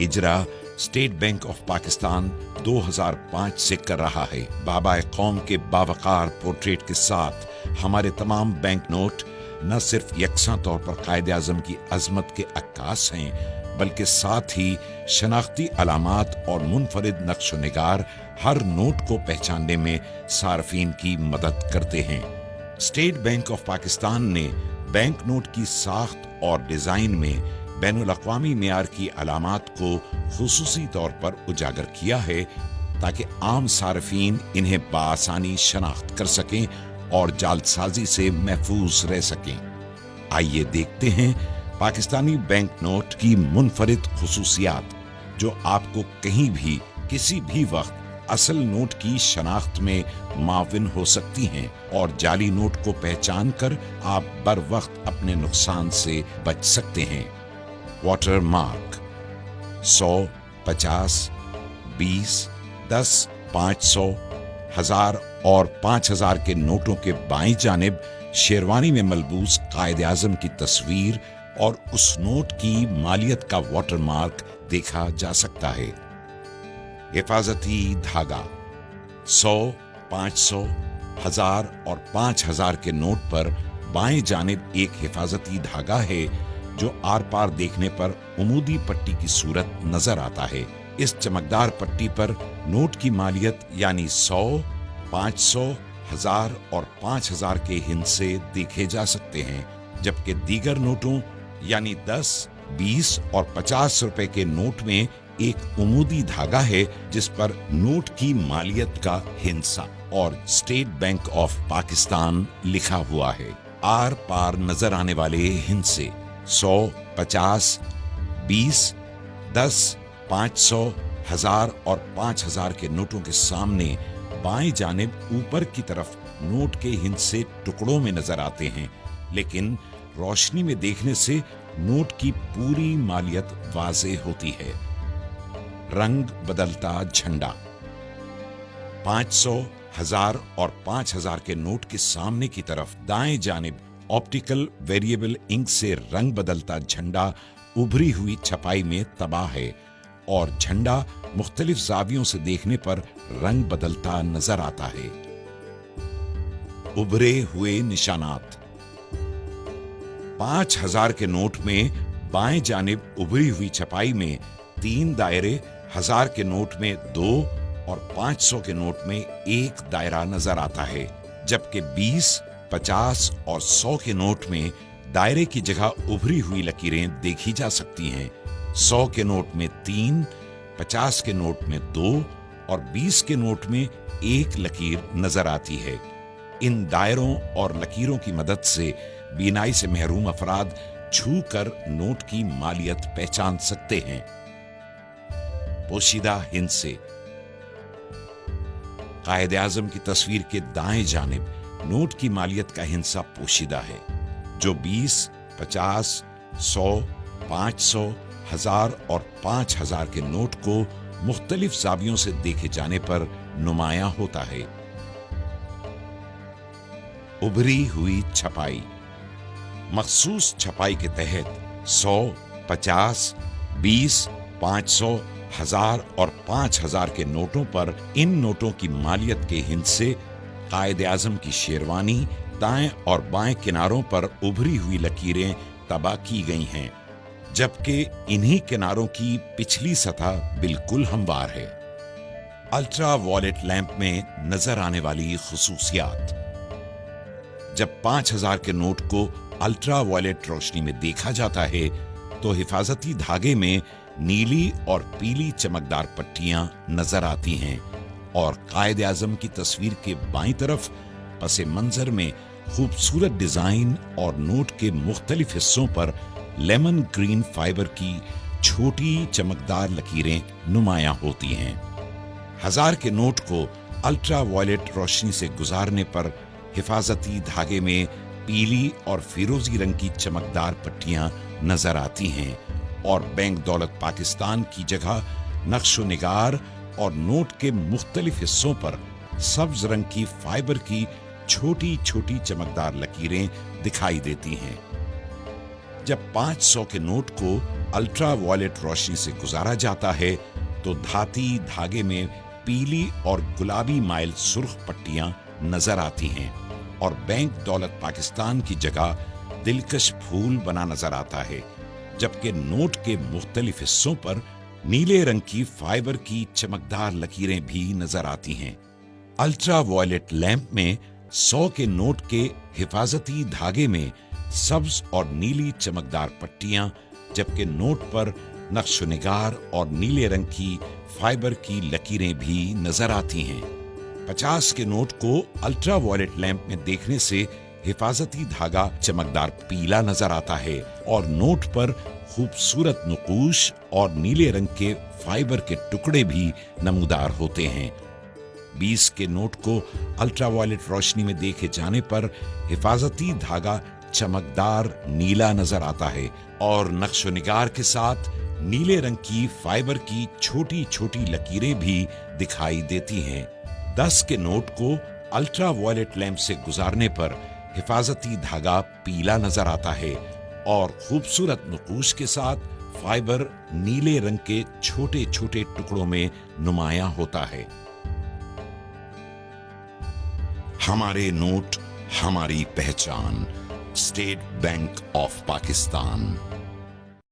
Ijra state bank of Pakistan 2005 से कर रहा है। बाबा कौम के बावकार पोर्ट्रेट के साथ हमारे तमाम बैंक नोट न सिर्फ यकसा तौर पर कायदे आज़म की अजमत के अक्कास हैं, बल्कि साथ ही शनाख्ती अलामात और मुनफरिद नक्श व निगार हर नोट को पहचानने में सार्फिन की मदद करते हैं। स्टेट बैंक ऑफ पाकिस्तान ने बैंक नोट की साख्त और डिजाइन में बैनुल अक़वामी मेयार की अलामात को खुसूसी तौर पर उजागर किया है, ताकि आम सार्फिन इन्हें बआसानी शनाख्त कर सकें और जालसाजी से महफूज रह सकें। आइए देखते हैं पाकिस्तानी बैंक नोट की मुनफरिद खुसूसियात, जो आपको कहीं भी किसी भी वक्त असल नोट की शनाख्त में माविन हो सकती हैं और जाली नोट को पहचान कर आप बर वक्त अपने नुकसान से बच सकते हैं। वाटर मार्क 100, 50, 20, 10, 500, 1000 और 5000 के नोटों के बाईं जानिब शेरवानी में मलबूस कायदे आज़म की तस्वीर और उस नोट की मालियत का वाटर मार्क देखा जा सकता है। हिफाजती धागा 100, 500, 1000 और 5000 के नोट पर बाएं जानिब एक हिफाजती धागा है, जो आर पार देखने पर उमूदी पट्टी की सूरत नजर आता है। इस चमकदार पट्टी पर नोट की मालियत यानी 100, 500, 1000 और 5000 के हिस्से देखे जा सकते हैं, जबकि दीगर नोटों यानी 10, 20 और 50 रुपए के नोट में एक उमूदी धागा है, जिस पर नोट की मालियत का हिस्सा और स्टेट बैंक ऑफ पाकिस्तान लिखा हुआ है। आर पार नजर आने वाले हिस्से 100, 50, 20, 10, 500, 1000 और 5000 के नोटों के सामने बाएं जानिब ऊपर की तरफ नोट के हिस्से टुकड़ों में नजर आते हैं, लेकिन रोशनी में देखने से नोट की पूरी मालियत वाज़ेह होती है। रंग बदलता झंडा 500, 1000 और 5000 के नोट के सामने की तरफ दाएं जानिब ऑप्टिकल वेरिएबल इंक से रंग बदलता झंडा उभरी हुई छपाई में तबाह है और झंडा मुख्तलिफ जावियों से देखने पर रंग बदलता नजर आता है। उभरे हुए निशानात 5000 के नोट में बाएं जानिब उभरी हुई छपाई में 3 दायरे, 1000 के नोट में 2 और 500 के नोट में 1 दायरा नजर आता है, जबकि 20, 50 और 100 के नोट में दायरे की जगह उभरी हुई लकीरें देखी जा सकती हैं। 100 के नोट में 3, 50 के नोट में 2 और 20 के नोट में 1 लकीर नजर आती है। इन दायरों और लकीरों की मदद से बीनाई से महरूम अफराद छू कर नोट की मालियत पहचान सकते हैं। पोशीदा हिस्से कायदे आज़म की तस्वीर के दाएं जानिब नोट की मालियत का हिस्सा पोशीदा है, जो 20, 50, 100, 500, 1000 और 5000 के नोट को मुख्तलिफ जावियों से देखे जाने पर नुमायां होता है। उभरी हुई छपाई मखसूस छपाई के तहत 100, 50, 20, 500, 1000 और 5000 के नोटों पर इन नोटों की मालियत के हिस्से कायदे आज़म की शेरवानी दाएं और बाएं किनारों पर उभरी हुई लकीरें तबाह की गई हैं, जबकि इन्हीं किनारों की पिछली सतह बिल्कुल हमवार है। अल्ट्रा वॉयलेट लैंप में नजर आने वाली खुसूसियात जब 5000 के नोट को अल्ट्रा वॉयलेट रोशनी में देखा जाता है, तो हिफाजती धागे में नीली और पीली चमकदार पट्टियां नजर आती हैं और कायदे आज़म की तस्वीर के बाईं तरफ पसे मंजर में खूबसूरत डिजाइन और नोट के मुख्तलिफ हिस्सों पर लेमन ग्रीन फाइबर की छोटी चमकदार लकीरें नुमायां होती हैं। 1000 के नोट को अल्ट्रा वॉयलेट रोशनी से गुजारने पर हिफाजती धागे में पीली और फिरोजी रंग की चमकदार पट्टियां नजर आती हैं और बैंक दौलत पाकिस्तान की जगह नक्शो निगार और नोट के मुख्तलिफ हिस्सों पर सब्ज रंग की फाइबर की छोटी छोटी चमकदार लकीरें दिखाई देती हैं। जब 500 के नोट को अल्ट्रा वायलेट रोशनी से गुजारा जाता है तो धाती धागे में पीली और गुलाबी माइल सुर्ख पट्टियां नजर आती हैं और बैंक दौलत पाकिस्तान की जगह दिलकश फूल बना नजर आता है, जबकि नोट के मुख्तलिफ हिस्सों पर नीले रंग की फाइबर की चमकदार लकीरें भी नजर आती हैं। अल्ट्रा वायलेट लैंप में 100 के नोट के हिफाजती धागे में सब्ज और नीली चमकदार पट्टियां, जबकि नोट पर नक्श-ओ-निगार और नीले रंग की फाइबर की लकीरें भी नजर आती हैं। 50 के नोट को अल्ट्रा वायलेट लैंप में देखने से हिफाजती धागा चमकदार पीला नजर आता है और नोट पर खूबसूरत नुकूश और नीले रंग के फाइबर के टुकड़े भी नमूदार होते हैं। 20 के नोट को अल्ट्रावायलेट रोशनी में देखे जाने पर हिफाजती धागा चमकदार नीला नजर आता है और नक्श-ओ-निगार के साथ नीले रंग की फाइबर की छोटी छोटी लकीरें भी दिखाई देती हैं। 10 के नोट को अल्ट्रावायलेट लैंप से गुजारने पर हिफाजती धागा पीला नजर आता है और खूबसूरत नुकूश के साथ फाइबर नीले रंग के छोटे छोटे टुकड़ों में नुमाया होता है। हमारे नोट, हमारी पहचान। State bank of Pakistan.